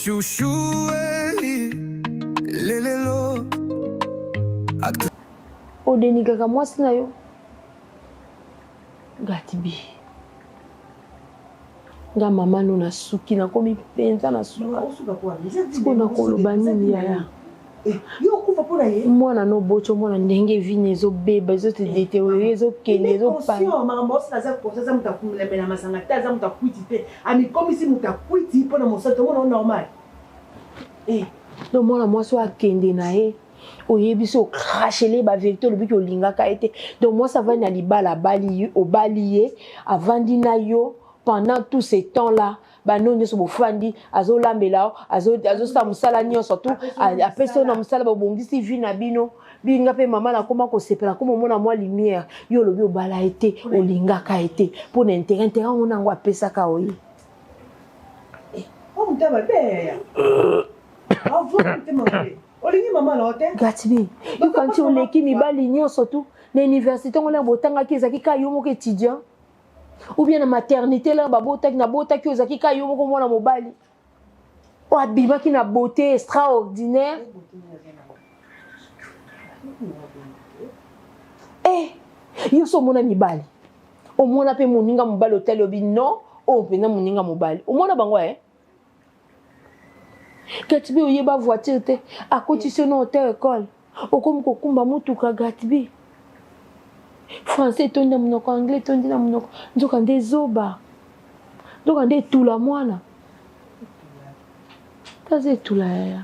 chouchou, lelelo. Odenika kama mwasi na yo. Gatibi. Nga mama no na suki na komi penza na suka. Siko na koloba nini yaya. Yo kufa pona ye. Mwana no bocho mwana ndenge vine ezo beba ezo te deteriore ezo kende ezo pa. Conscient makambo saza kosa mutakumela mena masanga taza mutakwiti te. Ami comme si mutakwiti pona mosato mona normal. No mwana mwasi wa kende na ye. Oyebi so crachele ba vérité le but que lingaka été. Donc moi ça va na libala bali au balié avandi na yo pendant tout ce temps là. Ba non nyoso bo fandi azo lambela azo sta musala nyo surtout a personne na musala ba bongisi vie na bino binga pe mama na koma ko sepela comme mona moi lumière yo lobi obala été olinga ka été pour intérêt on ngo apesa ka oyi Oh mutaba be avo mutema olingi mama na hotel Gatibi yo kanti oleki mibali nyo surtout na université on la botanga ki ezaki ka yo moko étudiant ou bien na maternité là babotaki na botaki ozaki ka yo moko mwana mobali o abimaki na beauté extraordinaire yo so mona mibali o mona pe moninga mobali hotel obi non o pena moninga mobali o mona bango Gatibi oyeba voiture te akoti se no hotel école okomi kokumba mutuka Gatibi français tondi na monoko anglais tondi na monoko nzoka nde zoba nzoka nde etula mwana taza etula yaya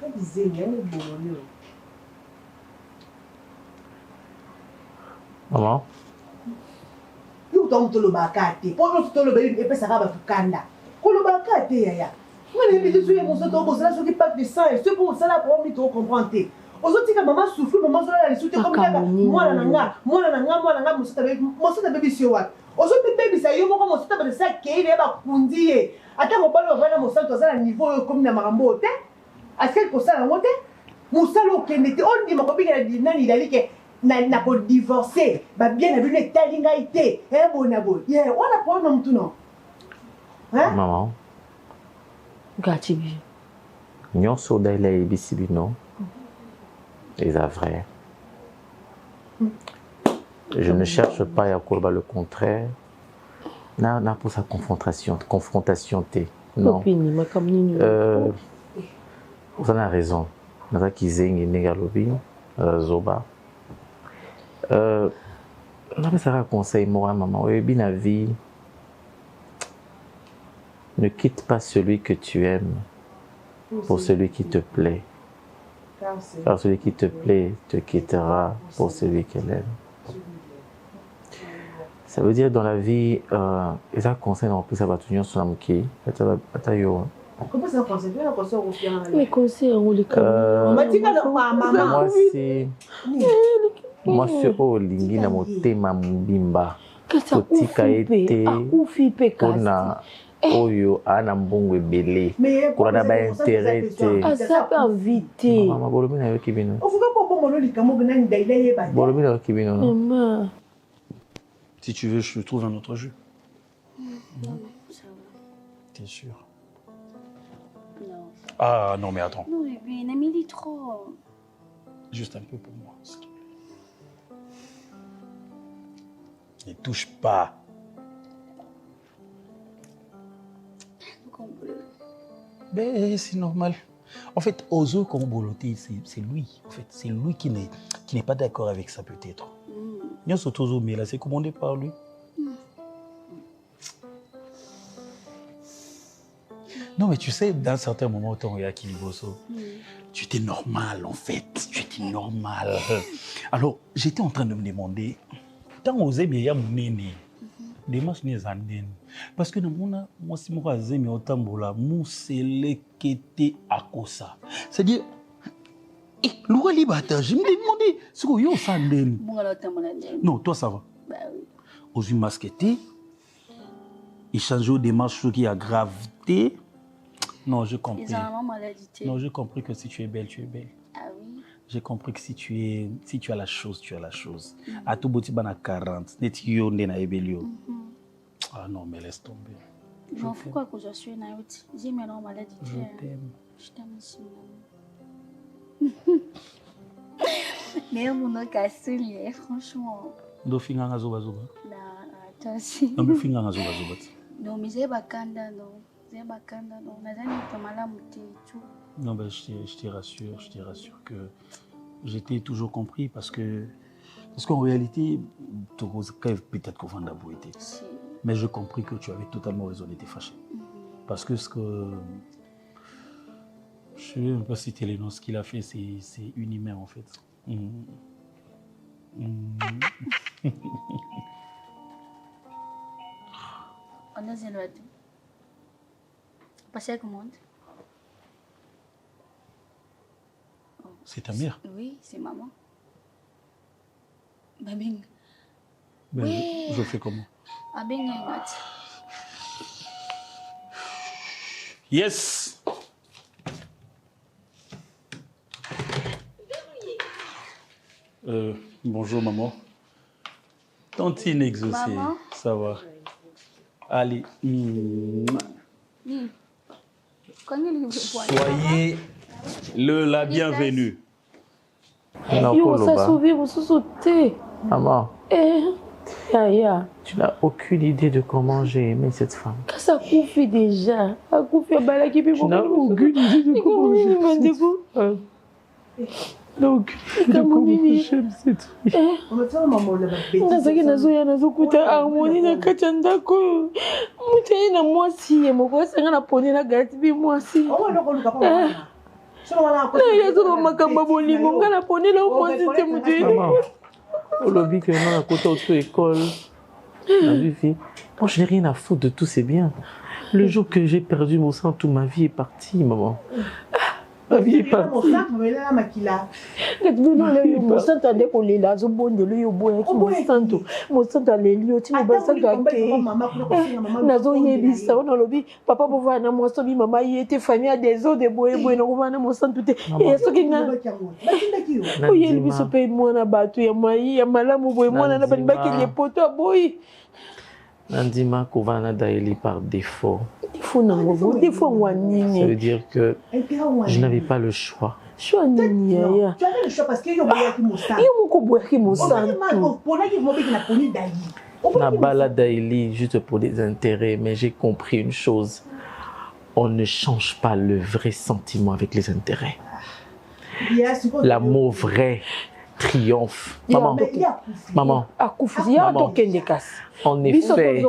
maman yo tolobaka te po nyonso toloba epesaka bato kanda kolobaka te yaya mwana yebi so ye mosoto okosala soki pacte de sang ce pour osala po mi tocomprendre te ozotika mama souffle mama ozolala lisusu te comme kaka mwana na nga mosoto abebisi yo wapi ozobebisa yo moko mosoto abebisa akei na ye bakundi ye ata mobali bavana mosantu aza na niveau oyo okomi na makambo oyo te asikali kosala yango te mosala okende te ondima kobingana nani idalike na kodivorce babien na bino etali ngai te ebona boye ye wana poona motu no maman Gatibi nyonso odaeli ayebisi bino eza vrai. Je ne cherche pas à courber le contraire. Non, pour sa confrontation T. Non. Vous avez raison. Nous avons kizengi negalobi, zoba. On a fait un conseil moi maman. Oui, bien la vie. Ne quitte pas celui que tu aimes pour celui qui te plaît. Car celui qui te plaît te quittera pour celui qu'elle aime. Ça veut dire dans la vie, et ça concerne en plus à Batunion Sonamki, Atayo. Comment ça concerne? Tu as un conseil au pied? Les conseils, on les connaît. Moi, c'est au lingi na motema mbimba. Kotika ete. Ona oyo ana mbongo ebele. Kuna ba intérêt te. Asa invité. Maman bolobi na yo kibino. Ofuka po bongo likamo benani daila yeba. Bolobi na yo kibino. Maman. Si tu veux, je trouve un autre jus. Non, ça va. T'es sûr? Non. Ah non, mais attends. Non, bébé, n'a mis trop. Juste un peu pour moi, s'il te plaît. Ne touche pas. Ben, c'est normal. En fait, Ozo Komboloté, c'est lui. En fait, c'est lui qui n'est pas d'accord avec ça, peut-être. Bien sûr, Ozo, mais là, c'est commandé par lui. Non, mais tu sais, dans certains moments, ton regarde Kiliboso, tu étais normal, en fait. Tu étais normal. Alors, j'étais en train de me demander, tant osé, mais il y a mon néné. Des matchs n'est zanden. Parce que moi, si moi, j'ai mis autant de la moussele qui était à Kosa. C'est-à-dire, l'oura libata, je me demandais, c'est quoi, yo zanden? Non, toi, ça va. Bah oui. Aux masqueté, échanger des marches qui a gravité. Non, je comprends. Ils ont vraiment maladie. Non, j'ai compris que si tu es belle, tu es belle. Ah oui. J'ai compris que si tu as la chose, tu as la chose. À tout bout, tu as 40. Net yo ndena ebelio. Ah non, mais laisse tomber. Je m'en fous quoi que je suis naïve. J'ai mes maladie. Je t'aime. Je t'aime aussi, maman. Mais mon nom cassé, franchement. Dofinga ngazoba. Non, toi aussi. Non, mais finga ngazoba. Non, mais c'est bakanda, non. C'est bakanda, non. Nazani, t'as mal à monter et tout. Non, ben, je te rassure que j'étais toujours compris parce qu'en réalité, peut-être qu'on va d'abouiter. Mais j'ai compris que tu avais totalement raison d'être fâché. Parce que je ne sais même pas si Télénon, ce qu'il a fait, c'est inhumain en fait. On a zéro à tout. Passez à commande. C'est ta mère? Oui, c'est maman. Babing. Ben, Oui. je fais comment? Babing est not. Yes! Bonjour maman. Tantine exaucée. Maman? Ça va. Allez. Soyez la bienvenue. Yo, ça sauvé, vous sauté. Maman, Yaya. tu n'as aucune idée de comment j'ai aimé cette femme. Ça couffe déjà. Ça couffe à balaki. Tu n'as aucune idée de comment j'aime cette femme. Donc, j'aime cette fille. nazaki nazoya nazokuta harmonie na kati ya ndako mutei na mwasi ye moko asanga na poni na gati bi mwasi yazoloba makambo ya bolingo nga na poni na mwasi te mutei Olobi que non, à côté de l'école, moi je n'ai rien à foutre de tous ces biens. Le jour que j'ai perdu mon sang, toute ma vie est partie, maman. Ma vie est partie. mosanto ande kolela azobondela oyo boyaki mosanto aleli oti mobasanto ake nazoyebisa wana olobi papa bovana na mwasi obi mama ye te famille ya desode boyeboye nakovana na mosanto te soki nga oyeli biso mpe mwana bato ya mai ya malamu boye mwana na bani bakeli epoto aboyi Nandima Kovana Daeli par défaut. Défaut nango, défaut wanini. Ça veut dire que je n'avais pas le choix. Choix nini yaya. Tu avais le choix parce que yo boyaki mosantu. Yo moko boyaki mosantu. Nabala Daeli juste pour des intérêts, mais j'ai compris une chose. On ne change pas le vrai sentiment avec les intérêts. L'amour vrai triomphe. Maman, maman, en effet,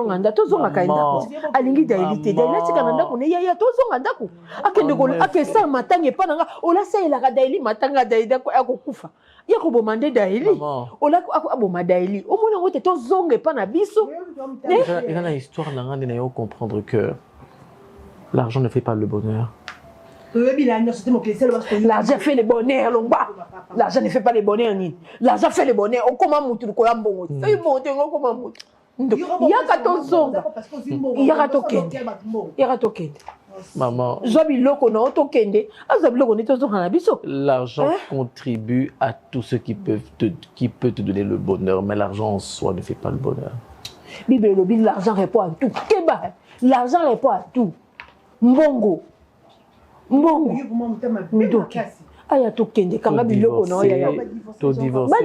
alingi dailité dailité na ndako ne yaya tozonga ndako akende ko akesa matanga epananga ola saelaka daili matanga daida ko akokufa ya ko bomande daili ola aboma daili omona ngote tozonga epana biso il y a une histoire na ngande na yo comprendre que l'argent ne fait pas le bonheur. L'argent fait le bonheur, Longba. L'argent ne fait pas le bonheur, ni. L'argent fait le bonheur. On commence à monter le collant bon. C'est bon, on commence à monter. Il y a 14 ans. Il y a token. Il y a token. Maman, l'argent contribue à tout ce qui peut te donner le bonheur, mais l'argent en soi ne fait pas le bonheur. L'argent répond à tout. L'argent répond à tout. Mbongo. Mbongo. Aya tokende kanga biloko na ya ba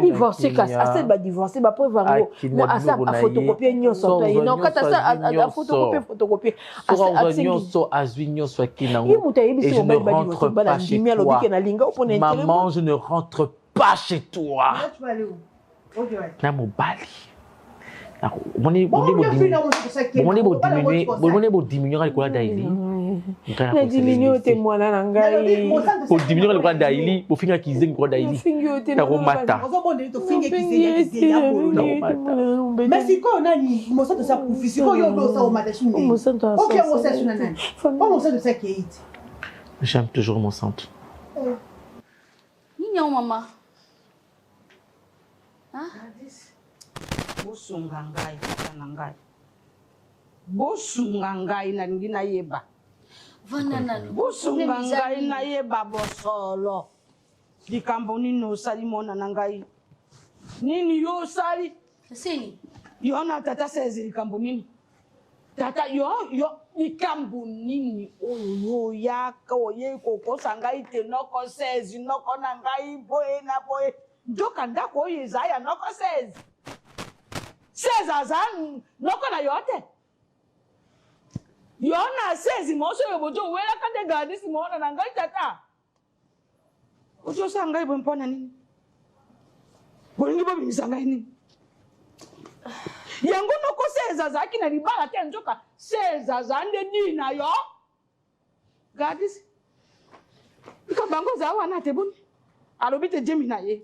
divorcer kasi assez ba divorcer ba preuve ngo mo asa photocopier nyonso to non kata sa photocopier assez nyonso azwi nyonso kinango et je ne rentre pas chez toi. Maman, je ne rentre pas chez toi. Na mobali Moni bo diminuer ko la daili. Na diminuer te mwana na ngai. Bo diminuer ko la daili, bo finga kizengi ko daili. Ta ko mata. Mais ko nani mosanto sa kufisi ko yo do sa o madashi ni. Mosanto. OK, on sait sur nani. On sait de ça qui est. J'aime toujours mon centre. Nini maman? Hein? Bosunga ngai kana ngai bosunga ngai na ngina yeba vanana bosunga ngai na yeba bosolo likambo nino sali mona na ngai nini yo sali sini yona tata sezi likambo nini tata yo ikambu nini oyo yaka oye koko sanga ite noko 16 noko na ngai boye na boye ndoka ndako oyo ezaya noko 16 azan noko na yote yona 16 moso yo bojo wela kande gadi simona na ngai tata ojo sanga ibo mpona nini bolingi bobi misanga nini yango noko 16 azaki na libala te nzoka 16 azande dina yo gadis ikabango za wana te buni alobi te jemi na ye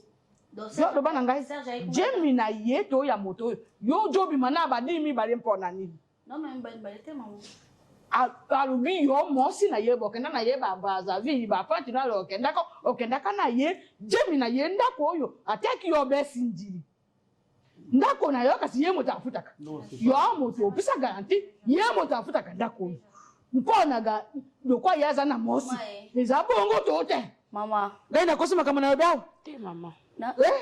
yo do bana ngai jemi na ye to ya moto yo jobi mana badimi bale mpona nini non mais bale te maman alobi yo mosi na ye bokenda na ye baza vi ba pati na lo okenda kana ye jemi na ye ndako oyo ateki yo besinjiri ndako na yo kasi ye moto afutaka yo moto opisa garanti ye moto afutaka ndako mpona ga lokwa yaza na mosi eza bongo to te mama ngai na kosima kama na yo dawo te mama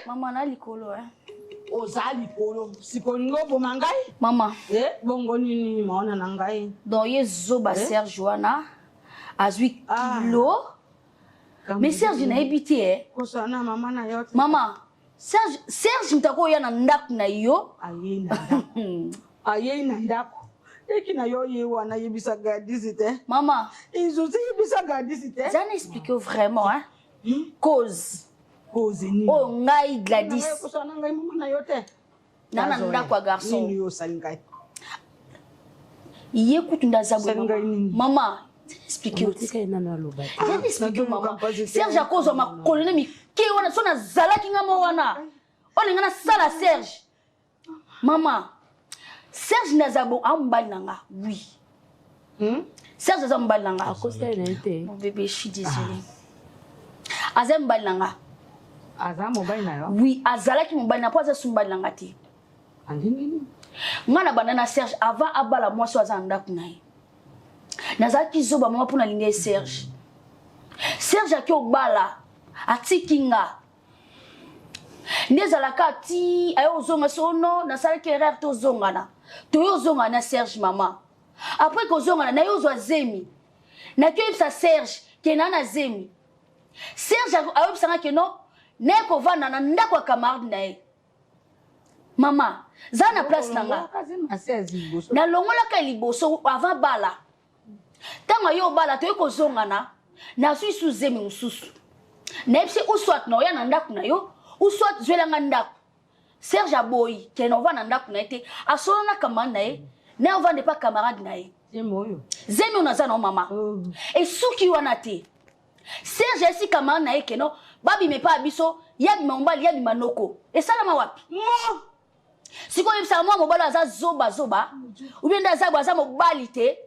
mama na likolo ozali polo sikolingo boma ngai mama bongo nini maona na ngai donc ye zoba Serge wana azwi kilo mais Serge na ebiti kosana mama na yo mama Serge mtako ya na ndako na yo aye na ndako eki na yo ye wana yebisa gadisi te mama izuzi yebisa gadisi te ça n'explique vraiment cause ni oh ngai Gladys kosana ngai mama na yo te nana ndako ya garçon ni yo salingai ye kutunda zabu mama explique maman Serge a cause ma colonne mi ke wana sona zalaki ngama wana olinga na sala Serge mama Serge nazabo ambali nanga oui Serge azambali nanga mon bébé je suis désolée azambali nanga azamo bali na yo oui azalaki mobali na po azumbali nanga te andini ngana banana Serge avant abala moi so azanda kunaye nazaki zoba mama pona linga Serge aki obala atikinga nezalaka ti ayo zonga sono na salaki erreur to zongana to yo zonga na Serge mama après ko zongana na yo zo zemi na ke sa Serge ke na zemi Serge ayo bisanga ke no ne ko vana na ndako ya camarade na ye mama zana place nanga na longola ka liboso avant bala tanga yo bala to ko zongana na sui suzemi mususu na epsi uswat na ya na ndako na yo uswat zwelanga ndako Serge aboyi ke no vana ndako na ete asona na camarade na ye na on vende pas camarade na ye zemi unaza na mama et suki wana te Serge esi camarade na ye ke no babi me pa biso yabi mambali yabi manoko esala wapi mo siko yebisa mwa mobala aza zoba ubenda za bwa za mobali te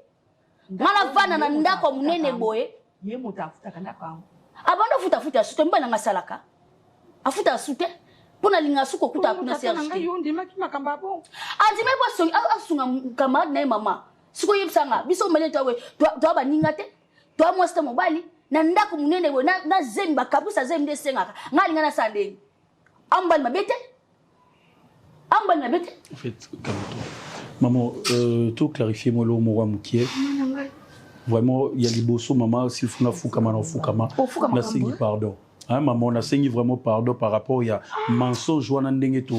ngala vana na ndako munene boye ye moto afutaka ndako ango abanda futa sute mbana ngasalaka afuta sute pona linga suko kuta kuna Serge nanga yo ndima kimakamba bo andi me boso asunga camarade na mama siko yebisanga biso mele tawe to ba ninga te to mo sta mobali na ndako munene boye na zemba kabusa zemde sengaka ngalinga na sandeni ambali mabete en fait, calme-toi. Maman, tout clarifier moi le mot Moukié. Vraiment, il y a les bossos, maman, s'il faut na fukama na fukama. Na sengi pardon. Hein, maman, na sengi vraiment pardon par rapport il y a mensonge joana ndenge to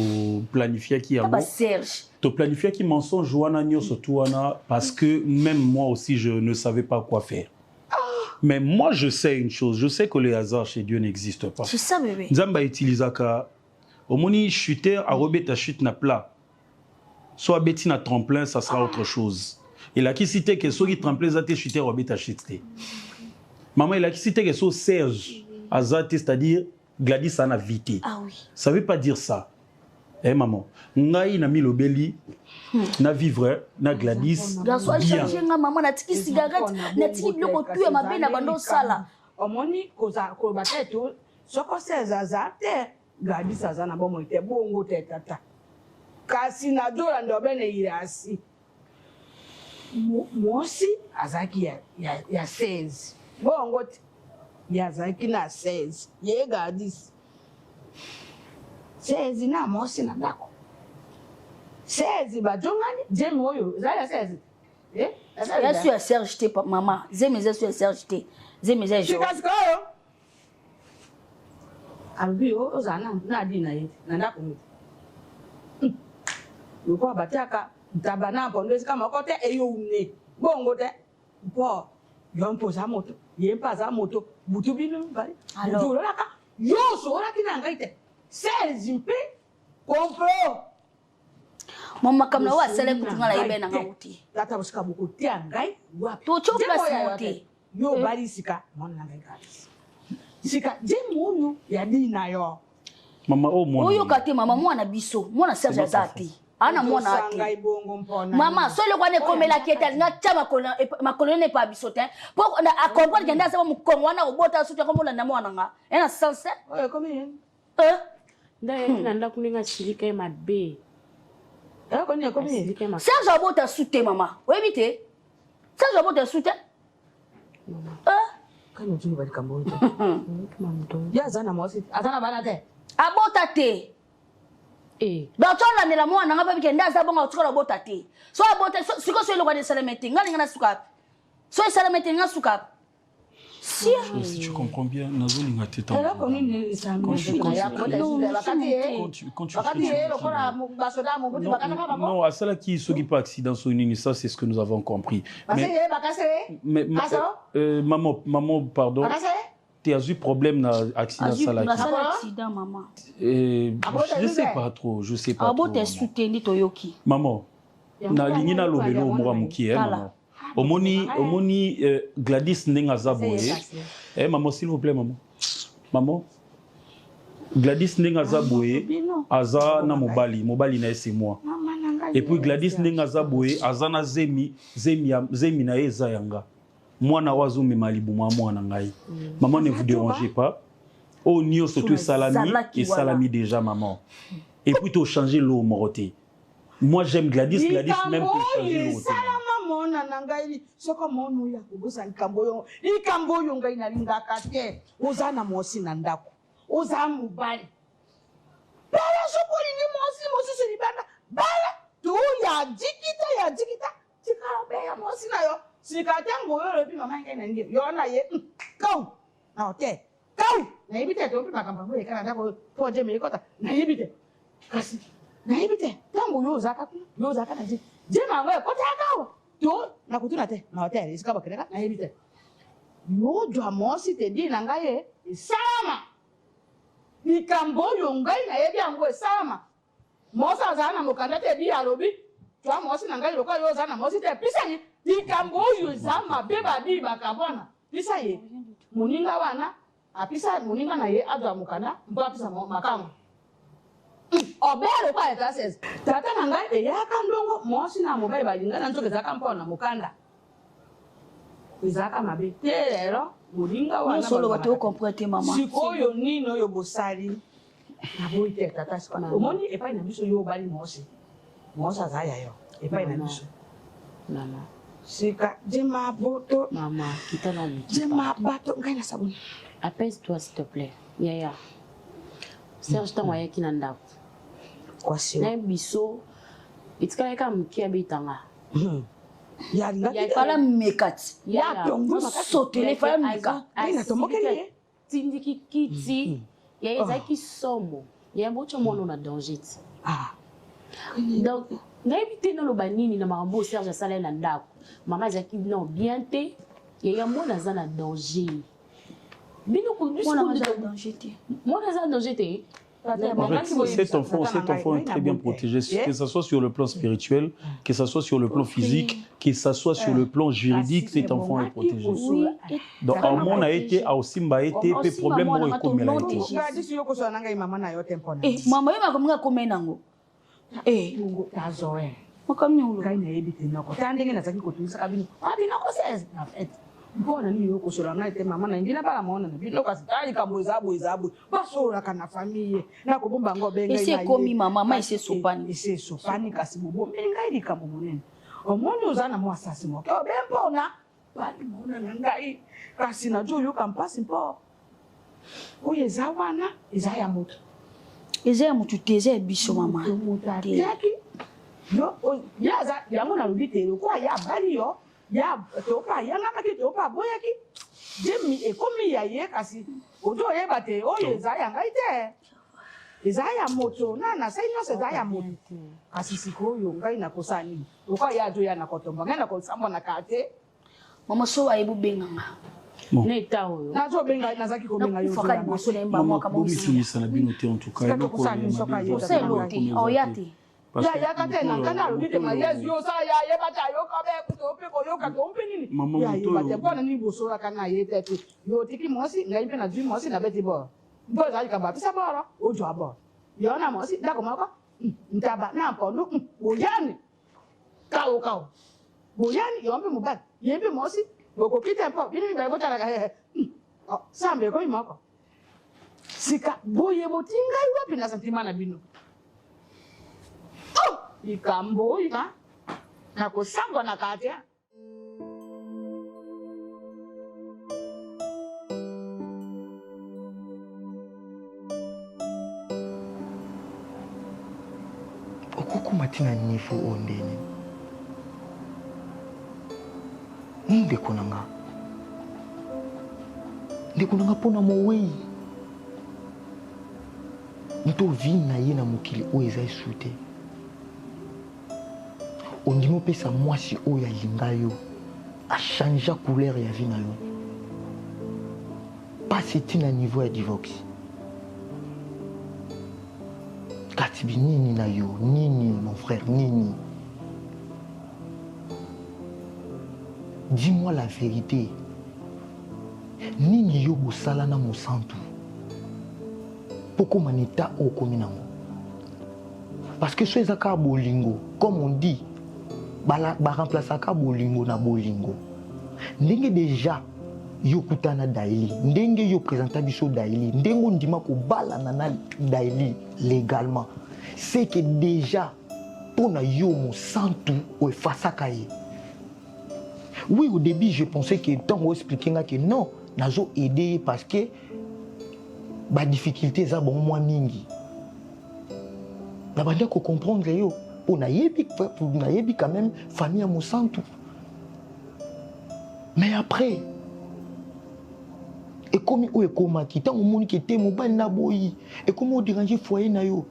planifier qui a Serge. To planifier qui mensonge joana nyo surtout ana parce que même moi aussi je ne savais pas quoi faire. Mais moi je sais une chose, je sais que le hasard chez Dieu n'existe pas. C'est ça bébé. Nzamba utilisaka au moni chuter à rebet ta chute na plat. Soit bêti na tremplin, ça sera autre chose. Et là qui cité que soit qui tremplin ça te chuter rebet ta chute. Maman il a qui cité que soit Serge azate c'est-à-dire Gladys a na vité. Ah oui. Ça veut pas dire ça. Eh maman, ngai na mi lobeli na vivre na Gladys. Garçon changer nga maman na tiki cigarette, na tiki biloko tu ya mabe na bando sala. Omoni koza ko bateto soko sezaza te. Gladys azana bomo ite bongo te tata. Kasi na dola ndo bene irasi. Mosi azaki ya 16. Bongo te. Ya azaki na 16. Ye Gladys. 16 na mosi na ndako. 16 ba jongani jemi oyo zala 16. ya su ya Serge te maman zemi za su ya Serge te zemi za jo Sika albi ozana na di na ye na ndako mi yoko batiaka ntabana pondo kama kote eyo une bongo te po yompo za moto yempa za moto butu binu bari butu laka yo so la kina ngaite Serge mpe kompro mama kamna wa sele kutunga la ibe na ngauti tata busika buku tia ngai wapi to cho place mote yo bari sika mona ngai kasi sika jemu uyu ya dina yo Mama oh mwana. Oyo kate mama mwana biso mwana Serge azati ana mwana ati mama solo kwa ne komela kieta nga chama makolo ne pa biso te po na comprendre que ndaza mu kongo wana obota suta ko mona na mwana nga ena sense oyo komi ndaye nanda kuninga shirika ya mabe Serge abota sute mama oebite Serge abota sute kanyo tuni bali kambo to ya zana mosi azana bana te abota te ba tola ne la mwana nga babike ndaza bonga utukola bota te so abota siko so lokwa de salamete ngani ngana suka so salamete nga suka si tu comprends bien nazo linga teta quand non à cela qui s'occupe pas accident sur une ça c'est ce que nous avons compris mais maman pardon tu as eu problème na accident ça là accident maman je sais pas trop abote soutenir toyoki maman na lingi na lobelo mo muki maman Omoni Gladys Nengazaboye. Maman, s'il vous plaît, maman. Maman. Gladys Nengazaboye, Aza na mobali. Mobali na c'est moi. Et puis Gladys Nengazaboye, Aza na zemi na eza yanga. Moi na wazo me malibu moi na ngai. Maman, ne vous dérangez pas. Oh, nio surtout salami et salami déjà, maman. Et puis tu changer l'eau moroté. Moi j'aime Gladys même pour changer l'eau. Mona nangai soko mono ya kugusa nikamboyo ikamboyo ngai nalinga kate uzana mosi na ndako uzamu bali bala soko ni mosi silibanda bala tu ya jikita tikarabe ya mosi nayo sikatango yo lebi mama ngai na ndio yona ye kau na hotel kau na ibite to pipa kamba mwe kana ndako poje me ikota na ibite kasi na ibite tango yo zaka na jema wewe kota kawa to na kutuna te na hotel isikaba keleka na ebite yo jwa mosi te di na ngaye salama ikamboyo ngai na yebi ango salama mosa zana mukanda te di alobi jwa mosi na ngai loka yo zana mosi te pisani ikamboyo zama beba di bakabona pisa ye muninga wana apisa muninga na ye adwa mukanda mba pisa makamu obero kwa etases tata nanga eyaka ndongo mosi na mobile balingana nzoke zaka mpona mukanda izaka mabe lero mulinga wana solo bato comprendre mama sikoyo nino yo bosali na boite tata sikana omoni epai na biso yo bali mosi azaya yo epai na biso mama sika jema boto mama kitana jema bato ngai na sabuni apaise-toi s'il te plaît yaya Serge tangoya kinanda na biso itikala ka mkia bitanga ya fala mekati ya tongo sotele fala meka ina tomokele tindiki kiti ya ezaki somo ya bocho mono na danger donc na ebite na loba nini na makambo Serge asala na ndako mama ezaki non bien te ya mona za na danger bino ko mona za danger te mona za danger te. En fait, cet enfant est très bien protégé, que ce soit sur le plan spirituel, que ce soit sur le plan physique, que ce soit sur le plan juridique, cet enfant est protégé. Donc, on a été, à Osimba a été, peu problème, on est comme il a été. Maman, il m'a comme comment nango. Mbona ni yoko sola na ite mama na ngina bala maona na bino kasi tali kambo ezabu basola kana famille na kubumba ngo benga ina ese komi mama ese sopani kasi bubo menga ili kambo munene omoni uzana mo asasi mo ko bempona bali mona ngai kasi na jo yo kampasi mpo oye zawana izaya mutu teze biso mama yaki yo yaza yango na lobi te ko ya bali yo ya topa yanga maki topa boyaki jemi ekomi ya ye kasi ojo yeba te oyo eza yanga ite eza ya moto na sai nyonso eza ya moto kasi sikoyo ngai nakosani ko ya jo ya na kotomba ngai na kosamba na kate mama so ayebu benganga neta oyo nazo benga nazaki ko benga yo faka liboso na mba mwaka bomisumisa na bino te en tout cas oyate ya kate na kana lobi te mariage yo sa ya ye bata yo ka be ko pe ko yo ka ko mpe nini ya ye bata bona ni boso la kana ye tete yo tiki mosi ngai mpe na du mosi na beti bo bo za ka ba pisa bora o jo abo yo na mosi da ko mako ntaba na pondo boyani kao boyani yo mpe mubak ye mpe mosi boko kita mpo bini ba bota la ka sambe ko imako sika boye botinga iwapi na santima na bino ikambo ika na kusangwa na katia okukuma tina nifu ondeni ndekonanga mpona mowei nto vi na ye na mokili oyo eza esu te ondimi opesa mwasi oyo alinga yo achangea couleur ya vi na yo pasi ntina niveau ya divorce kati binini na yo nini mon frère nini dis-moi la vérité nini yo bosala na mosantu pokoma neta okomi nango parce que so eza kaka bolingo comme on dit baremplaçaka bolingo na bolingo ndenge déjà yo kutana daili ndenge yo présenta biso daili ndenge ondima kobalana na daili légalement c'est que déjà pona yo mosantu oefasaka ye. Oui, au début je pensais que tant on expliquait que non nazo aider parce que ba difficulté za bon moi mingi na banda ko comprendre yo on a yebi quand même famille à mosantu mais après et comme o ekoma ki tant on moni que te mobali na boyi et comment déranger foyer na yo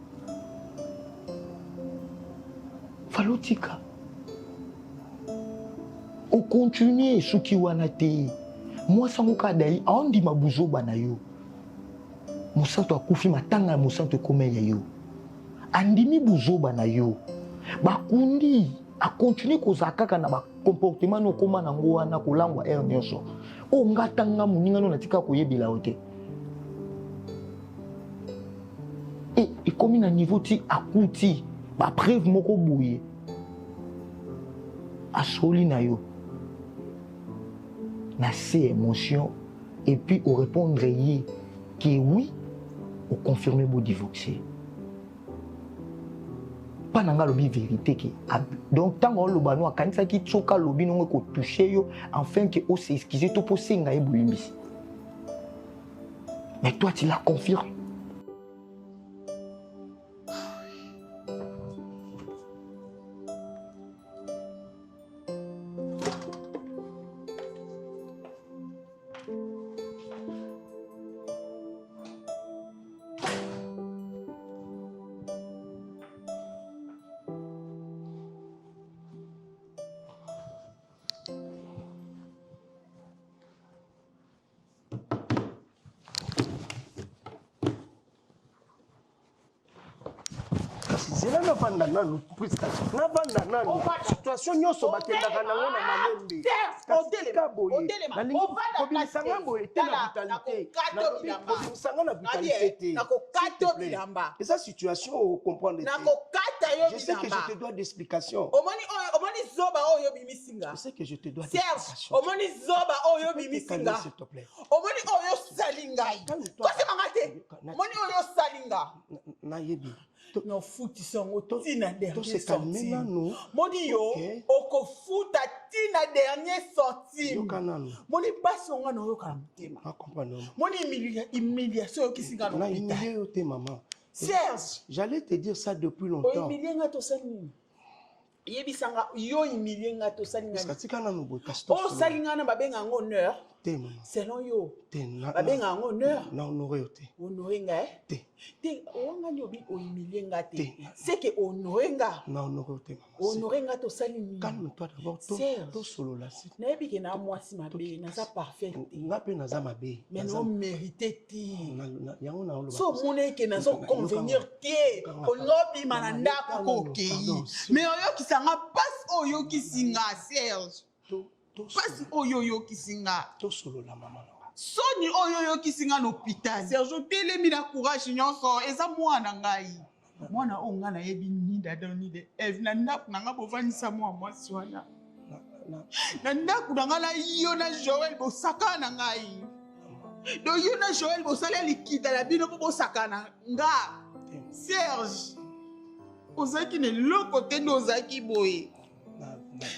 falotika o continuer suki wana te moi sango kadai andi mabuzo bana yo mosantu akufi matanga mosantu komenya yo andimi buzo bana yo bakundi a continuer kozaka kana ba comportement no koma nango wana kolangwa er nyonso o ngatanga muninga no natika koyebila ote et comme na niveau ti akuti ba preuve moko bouye asoli na yo na ses émotions et puis au répondre y que oui au confirmer beau divorcer pas nanga lobi vérité que donc tant on lobano akanisa ki tsoka lobi non ko toucher yo enfin que o s'excuser to posenga e boulimbisi mais toi tu la confirmes. zela na vanda nanu puisque na vanda nanu situation nyonso bakendaka nango na malembe oteleka boye nalingi kobimisanga boye te na brutalité kobimisanga na brutalité te eza situation ocomprendre te je sais que je te dois d'explication omoni zoba oyo bimisinga je sais que je te dois d'explication omoni zoba oyo bimisinga s'il te plaît omoni oyo salingai kosemanga te omoni oyo salinga nayebi no futi songo tina dernier centime moni yo okofuta tina dernier centime moni basi onga na yoka mutema moni humiliation yo kisinga na humilié yo te maman Serge, j'allais te dire ça depuis longtemps. humilié nga to sani yebisanga yo humilier nga to salinga Parce que tika na no botas o salinga na babenga ngo honneur te maman selon yo te na babenga ngo honneur na honoré te honoré nga te te wanga nyobi o humilier nga te Te. c'est que honoré nga na honoré te maman honoré nga to salinga calme-toi d'abord to solo la si nayebi ke na mwasi mabe naza parfait te nga pe naza mabe mais non mérité te yango na oloba so mona eke nazo convenir te olobima na ndako kokei mais oyokisanga mpasi oyo oyokisinga Serge mpasi oyo oyokisinga tosolola mama nanga soni oyo oyokisinga na hôpital Serge otelemi na courage nyonso eza mwana ngai mwana oyo nga nayebi ni Adam ni de Eve na ndako na nga bovandisa mwa mwasi wana na ndako na nga na yo na Joël bosaka na ngai do yo na Joël bosala likita na bino mpo bosakana nga Serge ozalaki na eloko te nde ozalaki boye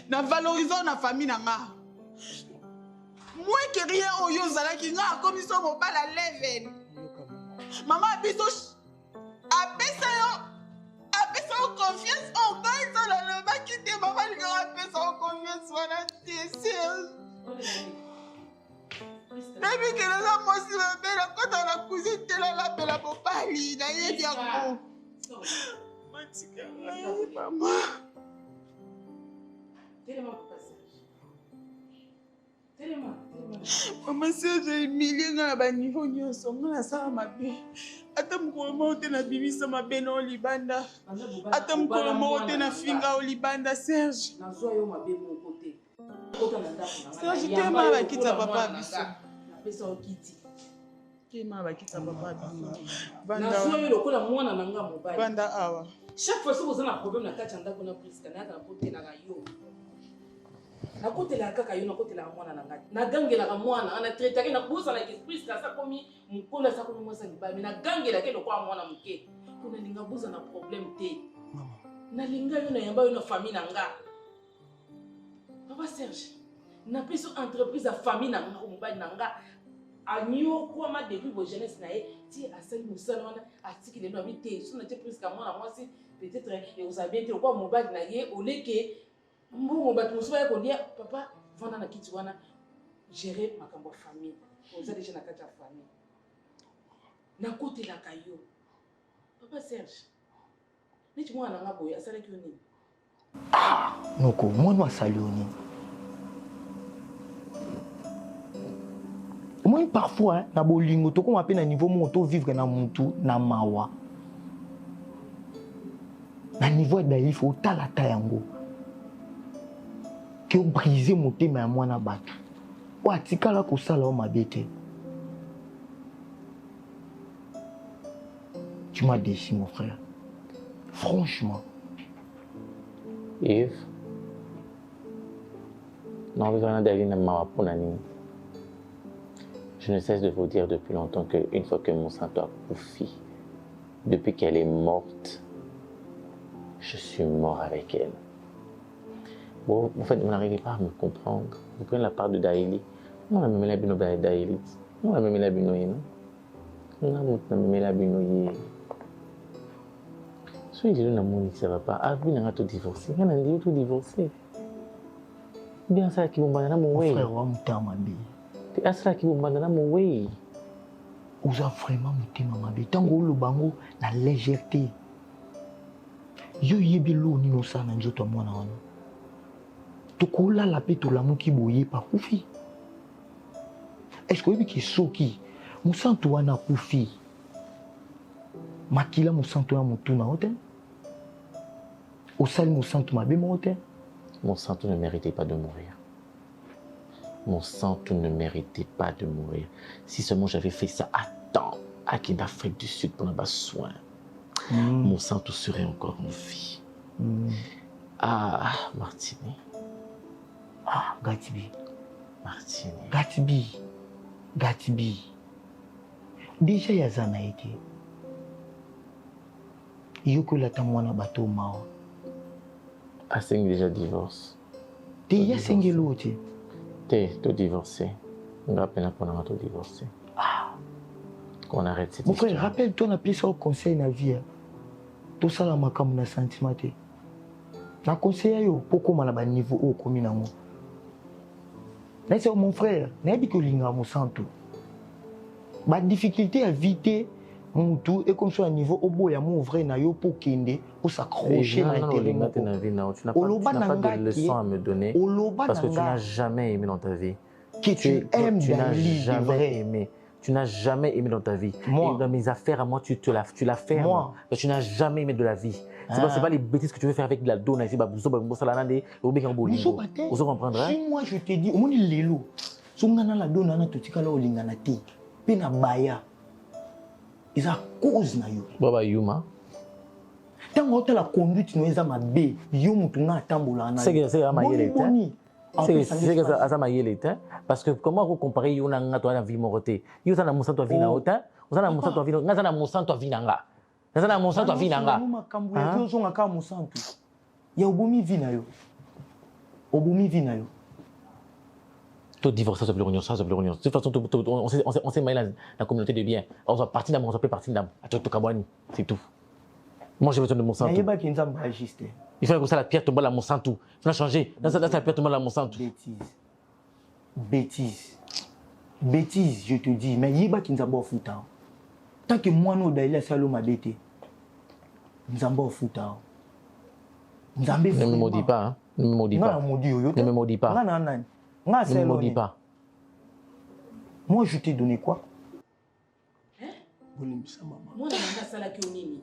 na valorisant na famille na nga moins que rien oyo ozalaki nga akomi so mobala 11 mama biso apesa yo confiance o ngai so nalobaki te mama lingaka apesa yo confiance wana te Serge nayebi ke naza mwasi mabe nakota na kuzi tela lapela mobali nayebi yango matika ngai mama mama Serge emilie nga na baniveau nyonso nga nasala mabe ata mokolo moko te nabimisa mabe na o libanda ata mokolo moko te nafinga o libanda Serge Serge tema bakiti ya papa biso tema bakiti ya papa biso banda awa chaque fois que vous avez un problème, vous avez un problème, vous avez un problème. nakotela kaka yo nakotela mwana na ngati nagangela mwana ana traitaki na bosa na esprit ka sa komi mukona sa komi mwasa ni ba mais nagangela ke lokwa mwana muke kuna linga bosa na problème te mama na linga yo na yamba yo na famille na nga papa Serge na peso entreprise a famille na nga mobali na nga anyo kwa ma depuis bo jeunesse na ye ti asali musala wana atiki le no habité so na te plus ka mwana mwasi peut-être et vous avez bien quoi mobali na ye oleke mbongo bato mosusu ya kolia papa vanda na kiti wana gérer makambo ya famille oza déjà na kati ya famille nakotelaka yo papa Serge neti mwana nga boye asalaki yo nini noko mwana asali yo nini moi parfois na bolingo tokoma mpe na niveau moko tovivre na mutu na mawa na niveau ya daifu otalata yango ke obrise motema ya mwana bato o atikala kosala o mabe te. Tu m'as déçu mon frère, franchement. Yves, je ne cesse de vous dire depuis longtemps qu'une fois que Monsanto a Poufi, depuis qu'elle est morte, je suis mort avec elle. Bon, en fait, vous n'arrivez pas à me comprendre. Vous prenez la part de Daïli. On a même la bino Daïli. On a même la bino non. On a même la bino. Si je dis non, ça va pas. Ah, vous n'avez pas divorcé. Vous n'avez pas divorcé. Bien ça qui vous m'a donné mon way. Frère, on m'a mabi. C'est ça qui vous m'a donné mon way. Vous avez vraiment mis ma mabi. Tant que le bango la légèreté. Yo yebi lo ni no sa na njoto mwana wana. Tokola la pe to la muki boye pa kufi. Est-ce que yebi ki soki Monsanto wana kufi. Makila Monsanto ya mutuna ote. Osali Monsanto mabe mote. Monsanto ne méritait pas de mourir. Monsanto ne méritait pas de mourir. Si seulement j'avais fait ça à temps, à l'Afrique du Sud pour avoir soin, Monsanto serait encore en vie. Ah, Martini. Ah, Gatibi. Martini. Gatibi. Gatibi. Déjà, il y a Zanaïti. Il y a que la tamwana bateau mao. Ah, c'est déjà divorce. T'es y a cinq l'autre. T'es divorcé. On rappelle qu'on a tout divorcé. Ah. Qu'on arrête cette mon histoire. frère, rappelle-toi, on a appelé ça au conseil de la vie. Tout ça, là, ma comme un sentiment. Na conseiller yo poko mala ba niveau au komi nango. Mais c'est mon frère, n'a dit que linga mo santo. Ba difficulté à éviter mon tout et comme ça à niveau au bout ya mon vrai na yo pour kende pour s'accrocher dans l'intérêt. Tu n'as pas de leçon à me donner parce que tu n'as jamais aimé dans ta vie. Que tu aimes tu n'as jamais jamais aimé. Tu n'as jamais aimé dans ta vie. Moi. Et dans mes affaires à moi, tu la fermes. Moi. Mais tu n'as jamais aimé de la vie. C'est pas les bêtises que tu veux faire avec de la donna ici. Vous comprendrez? Si moi je te dis, au moins lelo, si on a la donna na totika la olingana te, pe na baya. Ils a cause na yo. Baba Yuma. Tant que la conduite nous est à ma bé, yo mutuna tambola na. C'est que c'est à ma yele. C'est que ça m'a yele. Parce que comment vous comparez yo na toi na vie moroté. Yo na musa toi vie na hota. Vous na musa toi vie na na musa toi vie nanga. Na musa toi vie nanga. Makambo ya yo zonga ka musantu. Ya obomi vie na yo. Obomi vie na yo. Tout divorce, ça s'appelle réunion, ça s'appelle réunion. De toute façon, on s'est mêlé la communauté de biens. On s'est parti d'âme, on s'appelle parti d'âme. C'est tout. Moi, j'ai besoin de mon sang. Il faut que ça la pierre tombe à mon sang tout. Il faut la changer. Dans la pierre tombe à mon sang tout. Bêtise, je te dis. Mais il y a qui nous a foutu. Tant que moi, nous, d'ailleurs, ça m'a bêté. Nous avons foutu. Ne me maudis pas. Hein. Ne me maudis pas. Ne me maudis pas. Ne me maudis pas. Moi, je t'ai donné quoi?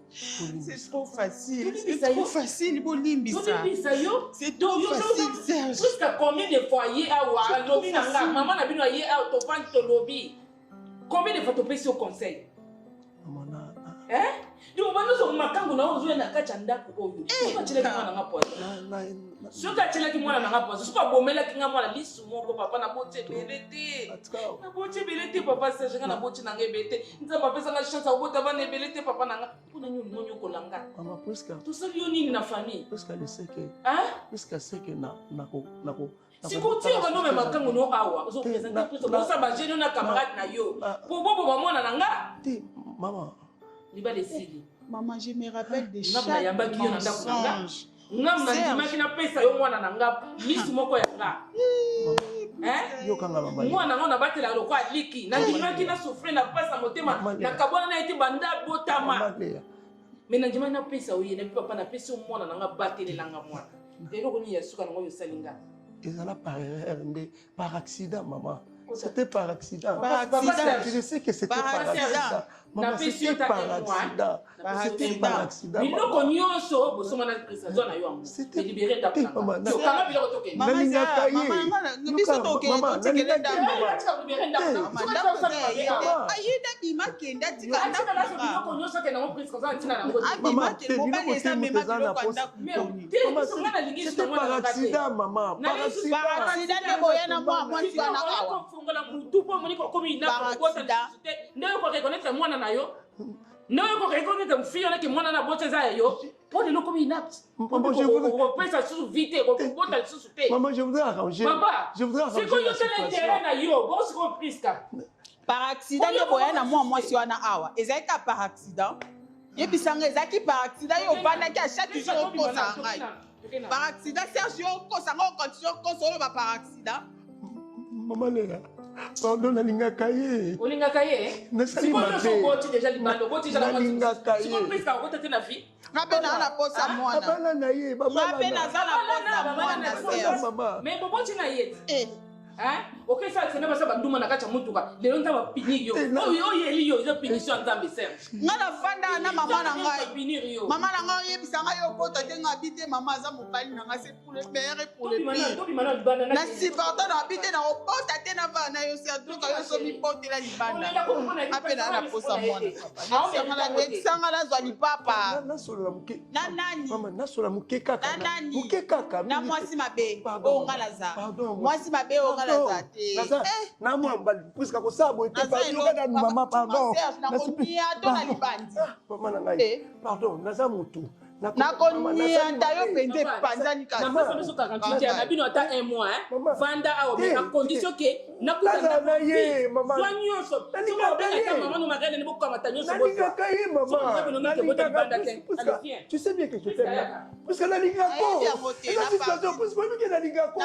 C'est trop facile. C'est trop facile, Bolimbisa. C'est trop facile, Serge. Jusqu'à combien de foyers à lobby maman n'a bien aillé à ton lobby. Combien de fois tu payes au conseil? Hein? Tu vas nous on m'a quand on a joué na kachanda ko yo. Soka chile ki mwana nga poza. Soka chile ki mwana nga poza. Soka bomela ki nga mwana lisu moko papa na bote belete. Na bote belete papa Serge nga na bote na ngebete. Nza papa sa nga chance au bote ba ne belete papa na nga. Kuna nyonyo ko langa. Mama presque. Tout ça yo nini na famille? Presque le sait que. Hein? Presque sait que nako. Si tu as un makango no awa, zo présenter plus de ça ba géno na camarade na yo. Pour bobo ba mwana na nga. Maman. Liba de sili. Maman, je me rappelle des chaque mensonges. Ngam na ndima kina pesa yo mwana na nga, lisu moko ya nga. Hein? Yo kanga mama. Mwana ngona batela lokwa liki. Na ndima kina souffrir na pesa motema na kabona na eti banda botama. Mais na ndima na pesa oye na papa na pesa mwana na nga batelela nga mwana. Lelo koni ya suka ngo yo salinga. Ezala par erreur, par accident maman. C'était par accident. Par accident. Je sais que c'était par accident. Maman, c'était par accident. C'était par accident. Mais nous connaissons au sommet de la prison zone à Yoang. C'était libéré d'après. Maman, tu as vu le token. Maman, nous sommes toqués. C'était par accident, maman. Par accident. Fungola mutu po moni ko komi na ko bota ndio ko reconnaître mwana na yo ndio ko reconnaître mfio na ki mwana na bota za yo po de no komi na maman je voudrais ko pesa sous vite ko bota sous te maman je voudrais arranger c'est ko yo tele intérêt na yo bo se ko priska par accident yo boya na moi si wana awa ezai ka par accident yebisanga ezaki par accident yo bana ki à chaque jour ko sa ngai par accident Serge yo ko sa ngo continue ko solo ba par accident. Maman Léa, pardon, nalinga kaye. Olinga kaye? Si vous ne pas déjà libano, vous déjà la moitié. Si vous prenez ça, vous êtes na vie. Rabena na posa mwana. Baba na ye, baba. Rabena za na posa mwana. Mais bobo tina yet. Hein? OK ça c'est même ça banduma na kacha mutuka. Lelo nta pini yo. Oh yeli yo, je punition nzambe Serge. Ngana fanda na mama na ngai. Mama na ngai yebisanga yo kota te ngabite mama za mobali na ngai c'est pour le meilleur et pour le pire. Na supporter na habite na opota te na va na yo surtout ka yo so mi pote la libanda. Apena na posa mwana. Sanga la zwali papa. Na solo muke. Na nani? Mama na solo muke kaka. Na nani? Muke kaka. Na mwasi mabe. O ngala za. Mwasi mabe o ngala za te. Na mwamba puisque ko sabo ete pas yoka maman pardon. Na konia to na libandi. Maman na ngai. Pardon, naza mutu. nakonianda yo mpenza epanzani kasi na biso 48 heures na bino ata 1 mois vanda awa mais à condition que nakutana na ye mama soin nyonso somo benga mama no marraine ne bokama tanyo so nalingaka ye mama tu sais bien que je t'aime parce que nalingako la situation parce que nous nalingako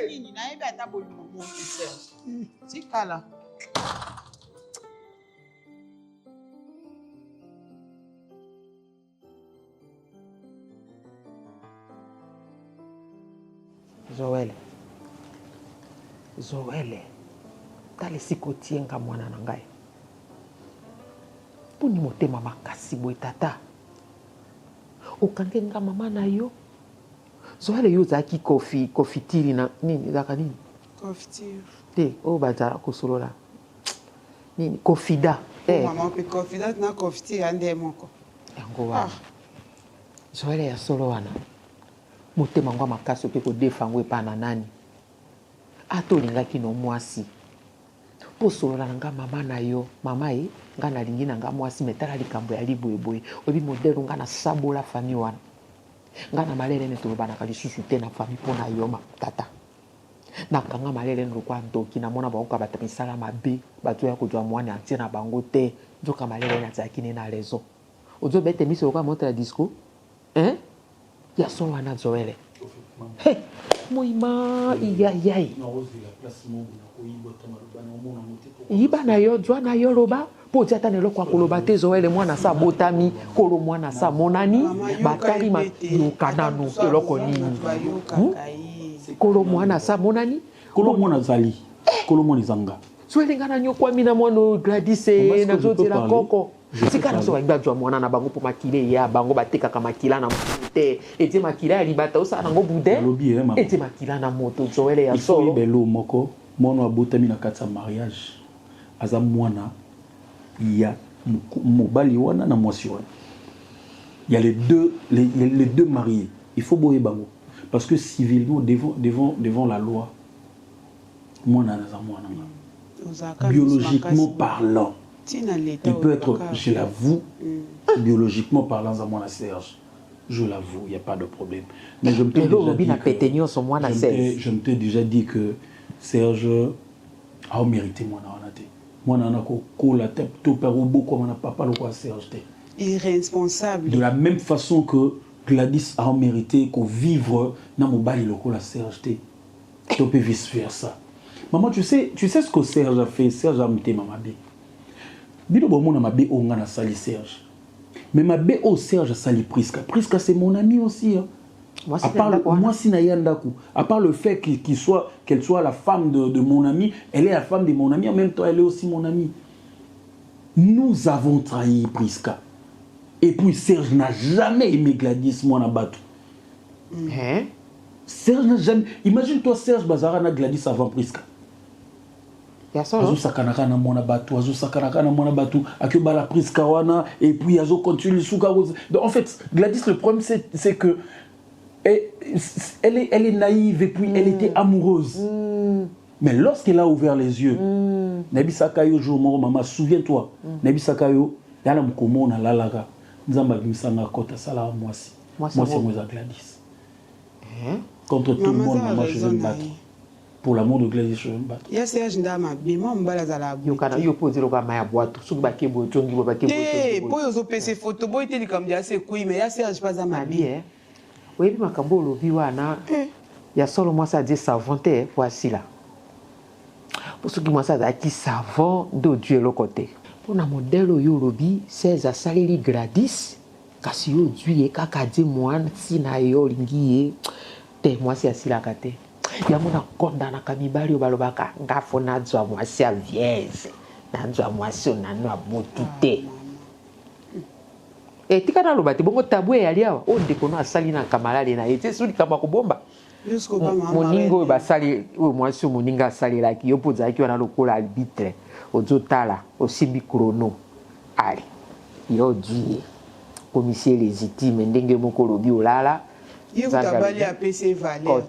nini nayebi ata bolingo moto tikala Zoele tala esika otienga mwana na ngai mponi motema makasi boye tata okangenga mama na yo Zoele yo ozalaki kofitiri na nini ezalaka nini te oyo bazala kosolola nini kofida mama mpe kofida na kofitiri ande moko yango wana Zoele ya solo wana motema ngo makasi oke kodefa ngo epa na nani ata olingaki no mwasi mpo osolola na nga mama na yo mama ye nga nalingi na nga mwasi me tala likambo ya liboyeboye oyebi modele nga na sabola fami wana nga na malele ene tolobanaka lisusu te na fami mpo na yo tata nakanga malele ene lokwa ndoki namona bakoka bato misala mabe bato ya kozwa mwana antie na bango te nzoka malele ene azalaki ne na raison ozobete miso lokwa motela disco ya solo wana Zoele moima iyayai yiba na yo jwa na yo loba mpo otia ata na eloko ya koloba te Zoele mwana sa botami kolo mwana sa monani batali yoka nanu eloko nini kolo mwana sa monani kolo mwana zali kolo mwana ezanga Zoele nga na nyokwami na mwana Gladys nazotela koko sika na so ba jwa mwana na bango po makile ya bango batekaka makila na mote ete makila ya libata osala nango boudin ete makila na moto Zoele ya solo il faut belo moko mwana abotami na kati ya mariage aza mwana ya mobali wana na mwasi wana il y a les deux mariés il faut boye bango parce que civilement devant la loi mwana naza mwana biologiquement parlant il peut être, je l'avoue, biologiquement parlant, à moi, Serge, je l'avoue, il n'y a pas de problème. Mais je me t'ai déjà dit que Serge a mérité moi. Moi, la tête, tout par beaucoup, mon papa, le quoi Serge. Irresponsable. De la même façon que Gladys a mérité qu'on vivre dans mon bal, le quoi Serge. Tu peux vice versa. Maman, tu sais ce que Serge a fait? Serge a mérité maman B. Bino bomo na mabe o nga na sali Serge. Mais mabe o Serge sali Priska. Priska c'est mon ami aussi. Hein. Moi si na yandaku. À part le fait qu'elle soit la femme de mon ami, elle est la femme de mon ami, en même temps elle est aussi mon amie. Nous avons trahi Priska. Et puis Serge n'a jamais aimé Gladys moi na batou. Serge n'a jamais. Imagine-toi Serge Bazara na Gladys avant Priska. Azo sakanaka na mona batu, akibala Priska wana et puis azo continue suka. Donc en fait, Gladys le problème c'est que elle est naïve et puis elle était amoureuse. Mais lorsqu'elle a ouvert les yeux, Nabi Sakayo jour maman souviens-toi, Nabi Sakayo yala mkomo na lalaka, nzamba bimisanga kota sala mwasi. Moi c'est moi Gladys. Contre tout le monde maman je vais me battre. Pour l'amour de Gladys, je vais me battre. Il y a Serge Ndama, bima mbala za la boîte. Yo pose le kama ya boîte, soki bakebo tongi bo bakebo. Eh, po yo pese photo boy te likambi ya se kui mais ya Serge pas za mabi. Oui, makambo lobi wana. Ya solo moi ça dit savon te voici là. Pour ceux qui moi ça qui savon de Dieu le côté. Pour na modèle yo lobi, c'est za saleli Gladys. Kasi yo duye kaka di mwan si na yo lingi te moi c'est asila kate. Yamuna konda na kamibali obalobaka ngafo nazwa mwasi ya vierge nazwa mwasi onano abotute tika na loba te bongo tabou eyali awa o ndeko no asali na kamalale na ye te suli kama kobomba moningo basali oyo mwasi moninga asalelaki yo mpo ozalaki wana lokola arbitre ozotala osimbi chrono ali yo odwie commissaire légitime ndenge moko olobi olala tabali apesi valeur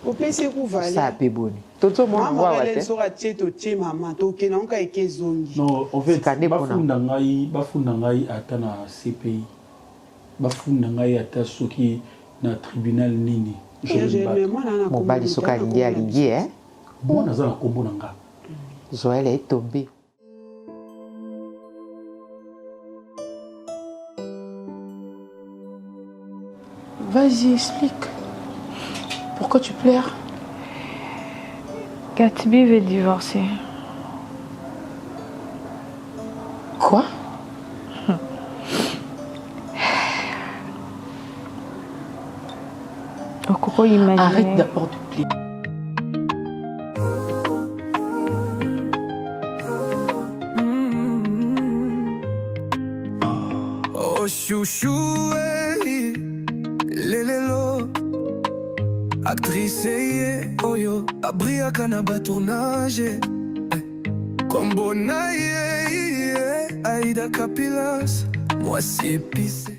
opesi ku valeur ça pe boni toto mo ngwa wate sora tcheto tche mama to kena onka ekezongi non en fait bafunda ngai atana CPI bafunda ngai ata soki na tribunal nini mobali soki alingi mwana aza na nkombo na nga Joël est tombé. Vas-y, explique. Pourquoi tu pleures? Gatsby veut divorcer. Quoi? Pourquoi imaginer? Arrête d'abord de plaider. Oh chouchou, hey, lelelo. Actrice, oyo, abriaka na tournage. Kombo na ye, Aïda Capilas, moi si épicé.